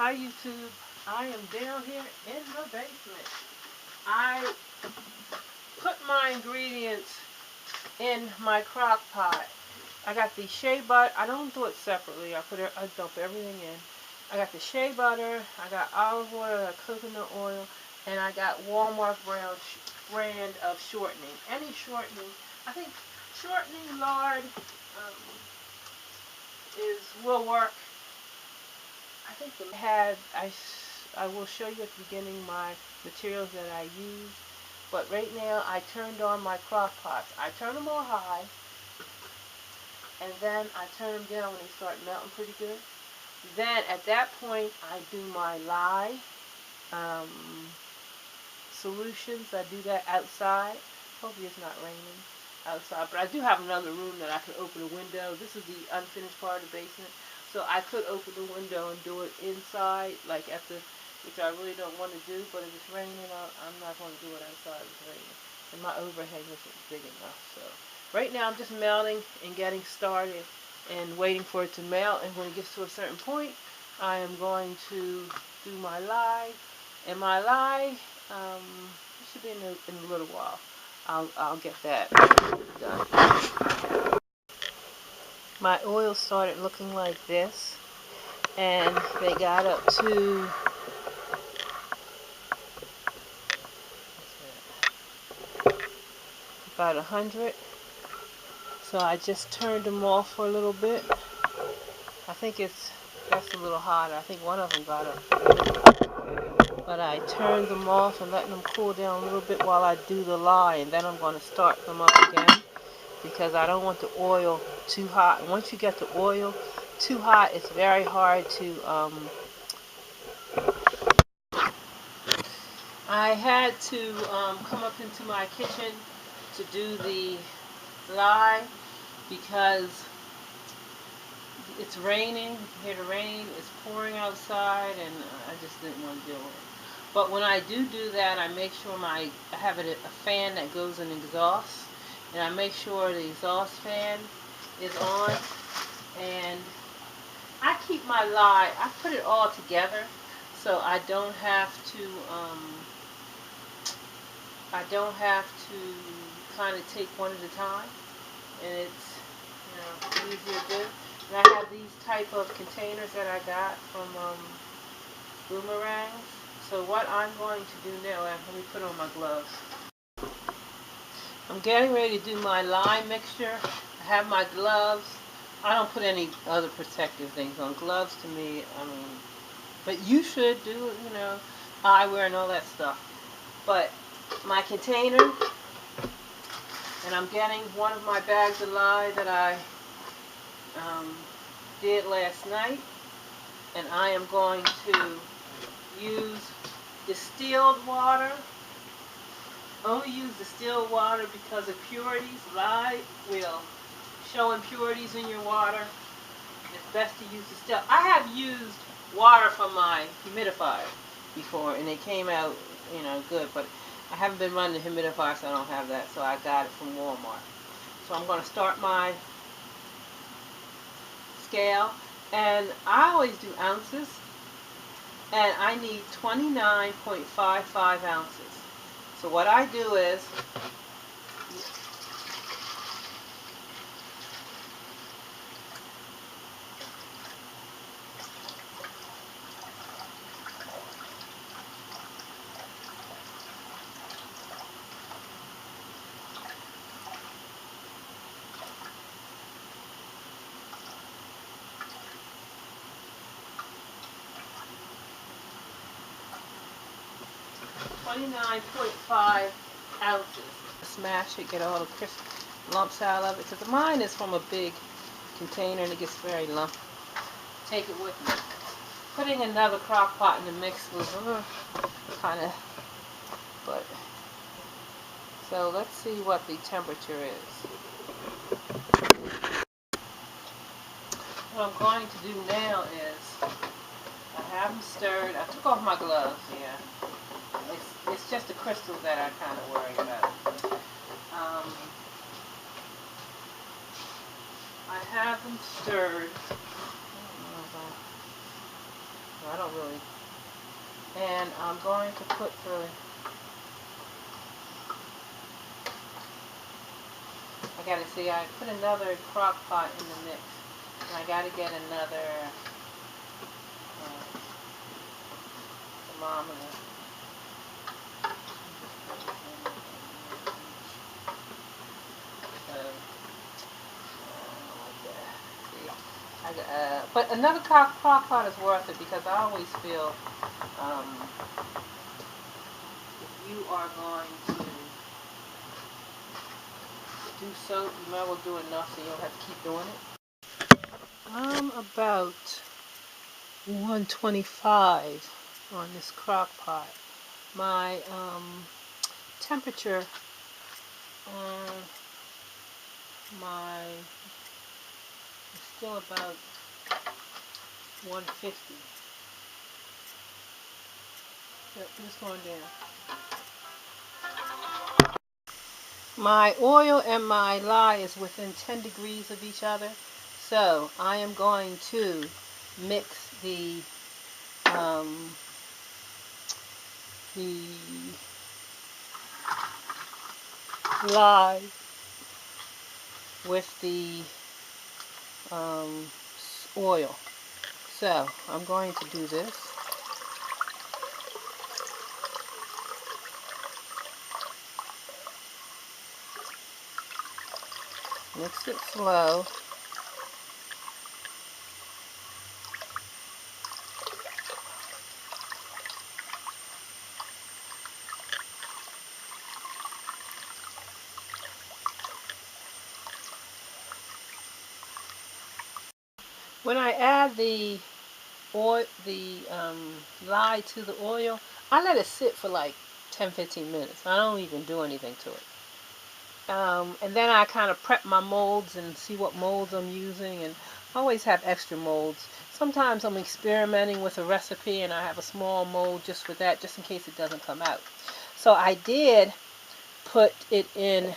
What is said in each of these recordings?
Hi YouTube, I am down here in the basement. I put my ingredients in my crock pot. I got the shea butter. I don't do it separately. I dump everything in. I got the shea butter, I got olive oil, I got coconut oil, and I got Walmart brand of shortening. Any shortening. I think shortening lard will work. I think I will show you at the beginning my materials that I use. But right now I turned on my crock pots. I turn them all high, and then I turn them down when they start melting pretty good. Then at that point I do my lye um, solutions. I do that outside. Hopefully it's not raining outside. But I do have another room that I could open a window. This is the unfinished part of the basement. So I could open the window and do it inside, like which I really don't want to do. But if it's raining, I'm not going to do it outside if it's raining. And my overhang isn't big enough. So right now I'm just melting and getting started and waiting for it to melt. And when it gets to a certain point, I am going to do my lye. And my lye, it should be in a little while. I'll get that done. My oil started looking like this, and they got up to about 100. So I just turned them off for a little bit. I think that's a little hotter. I think one of them got up. But I turned them off and letting them cool down a little bit while I do the lye, and then I'm going to start them up again because I don't want the oil too hot. Once you get the oil too hot, it's very hard to I had to come up into my kitchen to do the lye because it's raining. You can hear the rain. It's pouring outside, and I just didn't want to deal with it. But when I do that, I make sure I have a fan that goes in exhaust, and I make sure the exhaust fan is on. And I keep my lye. I put it all together, so I don't have to. I don't have to kind of take one at a time, and it's easier to do. And I have these type of containers that I got from Boomerangs. So what I'm going to do now, let me put on my gloves. I'm getting ready to do my lye mixture. I have my gloves. I don't put any other protective things on. Gloves to me, but you should do, eyewear and all that stuff. But my container, and I'm getting one of my bags of lye that I did last night, and I am going to use distilled water. Only use distilled water because impurities. Lye will show impurities in your water. It's best to use distilled. I have used water from my humidifier before, and it came out, good. But I haven't been running the humidifier, so I don't have that. So I got it from Walmart. So I'm going to start my scale, and I always do ounces, and I need 29.55 ounces. So what I do is, .5 ounces. Smash it, get all the crisp lumps out of it, because mine is from a big container and it gets very lumpy. Take it with me. Putting another crock pot in the mix was kind of, but, so let's see what the temperature is. What I'm going to do now is, I have them stirred. I took off my gloves, yeah. It's just the crystals that I kind of worry about. I have them stirred. I don't really. And I'm going to put the, I gotta see, I put another crock pot in the mix. And I gotta get another thermometer. But another crock pot is worth it because I always feel if you are going to do soap, you might as well do enough so you don't have to keep doing it. I'm about 125 on this crock pot. My temperature on my is still about 150. Yep, just going down. My oil and my lye is within 10 degrees of each other, so I am going to mix the lye with the oil. So I'm going to do this. Mix it slow. When I add the oil, the lye to the oil, I let it sit for like 10-15 minutes. I don't even do anything to it. And then I kind of prep my molds and see what molds I'm using, and I always have extra molds. Sometimes I'm experimenting with a recipe and I have a small mold just for that, just in case it doesn't come out. So I did put it in,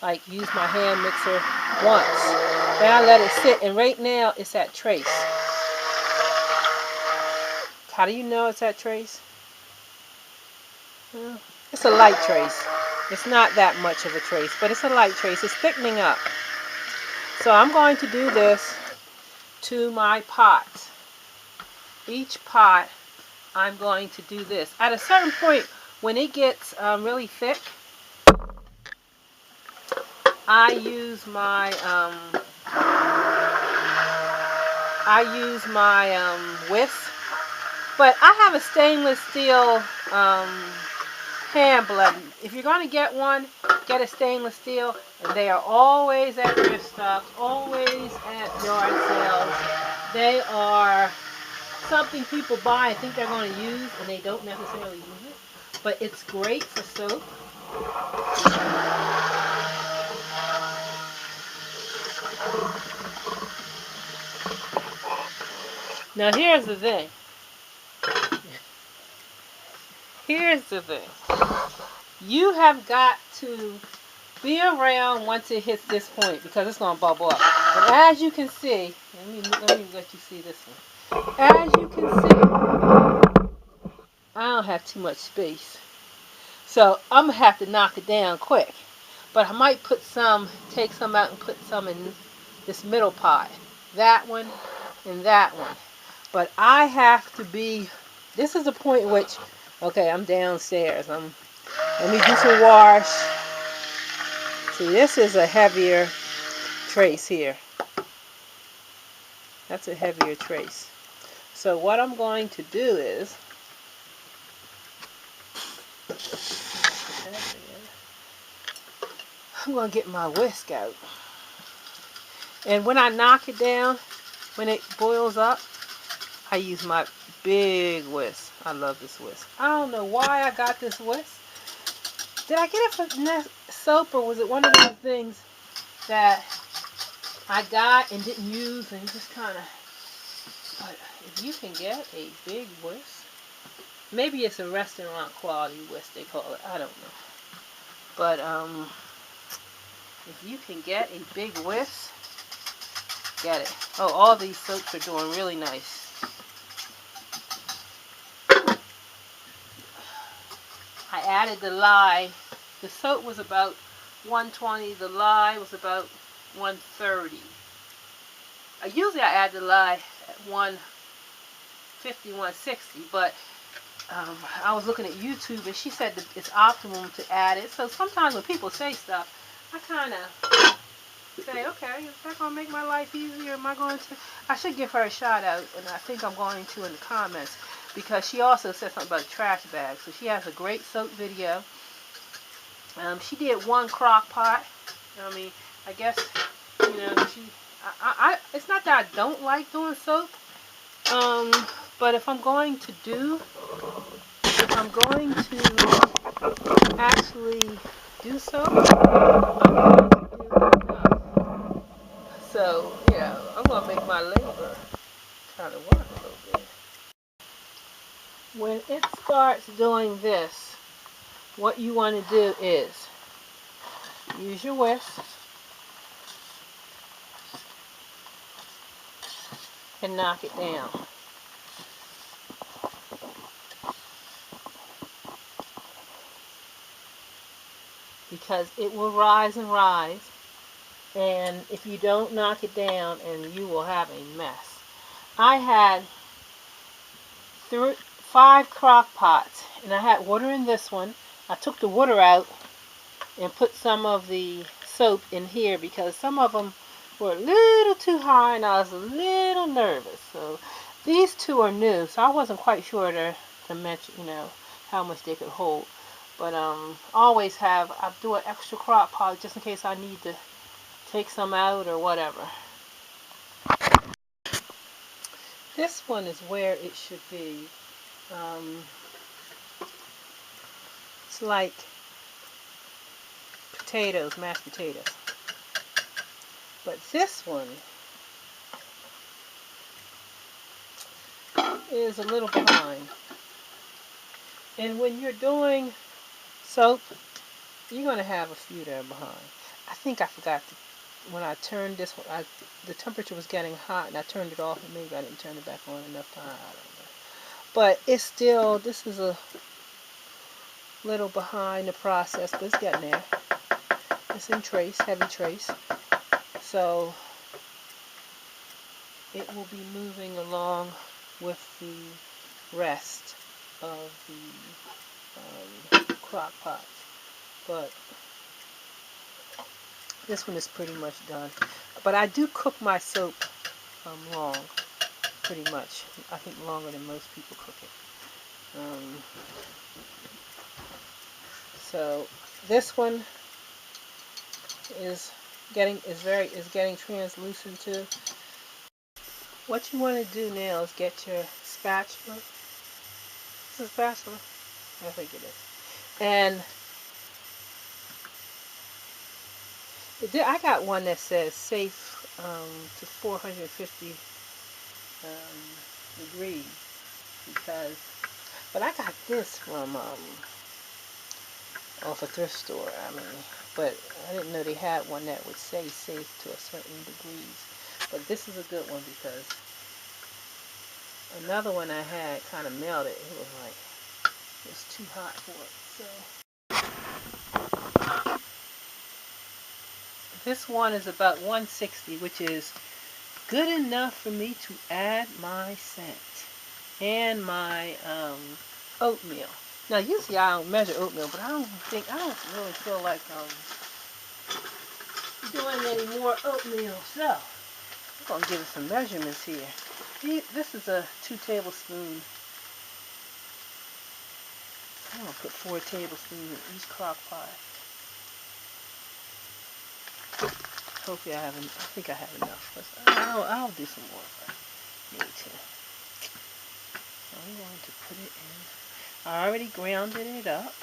like use my hand mixer once. Then I let it sit, and right now it's at trace. How do you know it's at trace? Well, it's a light trace. It's not that much of a trace, but it's a light trace. It's thickening up. So I'm going to do this to my pots. Each pot, I'm going to do this. At a certain point, when it gets really thick, I use my whisk. But I have a stainless steel hand blender. If you're going to get one, get a stainless steel. And they are always at thrift stops, always at yard sales. They are something people buy and think they're going to use, and they don't necessarily use it. But it's great for soap. Now here's the thing. Here's the thing. You have got to be around once it hits this point because it's going to bubble up. And as you can see, let me let you see this one. As you can see, I don't have too much space. So I'm going to have to knock it down quick. But I might put some, take some out and put some in this middle pot. That one and that one. But I have to be, this is the point at which, okay, I'm downstairs. Let me do some wash. See, this is a heavier trace here. That's a heavier trace. So what I'm going to do is, I'm going to get my whisk out. And when I knock it down, when it boils up, I use my big whisk. I love this whisk. I don't know why I got this whisk. Did I get it for soap, or was it one of those things that I got and didn't use and just kind of... But if you can get a big whisk, maybe it's a restaurant quality whisk they call it. I don't know. But if you can get a big whisk, get it. Oh, all these soaps are doing really nice. added the lye. The soap was about 120. The lye was about 130. Usually I add the lye at 150, 160, but I was looking at YouTube and she said that it's optimum to add it. So sometimes when people say stuff, I kind of say, okay, is that going to make my life easier? Am I going to? I should give her a shout out, and I think I'm going to in the comments, because she also said something about trash bags. So she has a great soap video. She did one crock pot. I mean, I guess, you know, it's not that I don't like doing soap, but if I'm going to actually do soap, I'm going to do enough. So, you know, I'm going to make my labor kind of work a little bit. When it starts doing this, what you want to do is use your whisk and knock it down. Because it will rise and rise, and if you don't knock it down, and you will have a mess. I had 5 crock pots, and I had water in this one. I took the water out and put some of the soap in here because some of them were a little too high and I was a little nervous. So these two are new, so I wasn't quite sure to mention, you know, how much they could hold. But always I do an extra crock pot just in case I need to take some out or whatever. This one is where it should be. It's like potatoes, mashed potatoes. But this one is a little behind. And when you're doing soap, you're going to have a few that are behind. I think I forgot when I turned this one, the temperature was getting hot and I turned it off, and maybe I didn't turn it back on enough time. I don't know. But it's still, this is a little behind the process, but it's getting there. It's in trace, heavy trace. So it will be moving along with the rest of the crock pot. But this one is pretty much done. But I do cook my soap long, pretty much. I think longer than most people cook it. So this one is getting translucent too. What you want to do now is get your spatula. Is it a spatula? I think it is. And I got one that says safe to 450 degrees, but I got this from off a thrift store. I mean, but I didn't know they had one that would say safe to a certain degrees. But this is a good one because another one I had kind of melted. It was too hot for it. So this one is about 160, which is good enough for me to add my scent and my oatmeal. Now usually I don't measure oatmeal, but I don't really feel like doing any more oatmeal. So I'm gonna give it some measurements here. This is a 2 tablespoons. I'm gonna put 4 tablespoons in each crock pot. Hopefully I think I have enough. I'll do some more if I need to. I'm going to put it in. I already grounded it up.